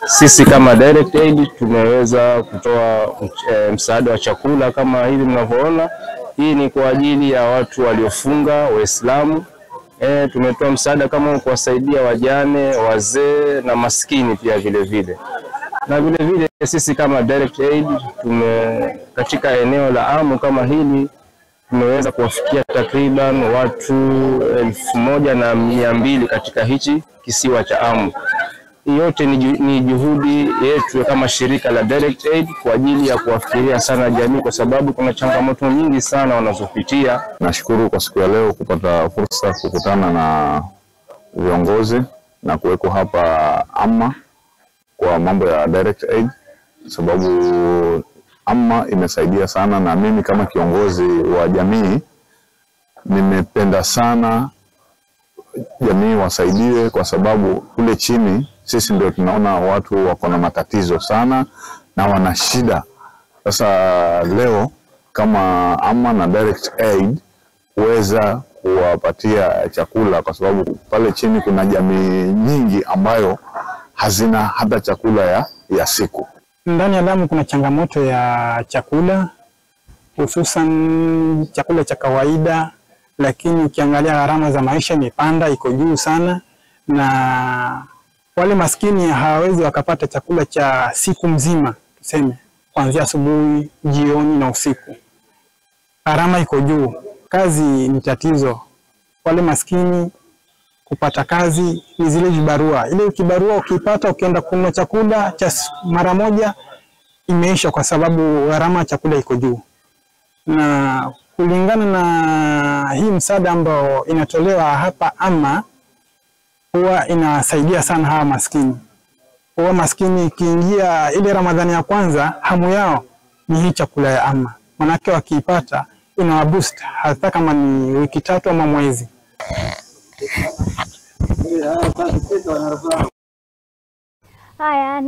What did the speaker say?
Sisi kama Direct Aid tumeweza kutoa msaada wa chakula kama hivi mnavyoona. Hii ni kwa ajili ya watu waliofunga, Waislamu. Tumetoa msaada kama kuwasaidia wajane, wazee na maskini pia vile vile. Na vile vile sisi kama Direct Aid katika eneo la Amu kama hili tumeweza kuwafikia takriban watu 1200 katika hichi kisiwa cha Amu. Hii yote ni juhudi yetu kama shirika la Direct Aid kwa ajili ya kuwafikiria sana jamii, kwa sababu kuna changamoto nyingi sana wanazopitia. Nashukuru kwa siku ya leo kupata fursa kukutana na viongozi na kuweko hapa Amma kwa mambo ya Direct Aid, sababu Amma imesaidia sana, na mimi kama kiongozi wa jamii nimependa sana jamii wasaidie, kwa sababu kule chini sisi ndio tunaona watu wako na matatizo sana na wana shida. Sasa leo kama Amma na Direct Aid kuweza kuwapatia chakula, kwa sababu pale chini kuna jamii nyingi ambayo hazina hata chakula ya siku. Ndani ya Lamu kuna changamoto ya chakula, hususan chakula cha kawaida, lakini ukiangalia gharama za maisha imepanda, iko juu sana, na wale maskini hawawezi wakapata chakula cha siku mzima, tuseme kuanzia asubuhi, jioni na usiku. Gharama iko juu, kazi ni tatizo. Wale maskini kupata kazi ni zile vibarua. Ile kibarua ukipata ukienda kununua chakula cha mara moja imeisha, kwa sababu gharama ya chakula iko juu. Na kulingana na hii msaada ambao inatolewa hapa Amma, huwa inasaidia sana hawa maskini. Huwa maskini ikiingia ile Ramadhani ya kwanza, hamu yao ni hii chakula ya Amma. Manake wakiipata inawaboost hata kama ni wiki 3 ama mwezi. Haya.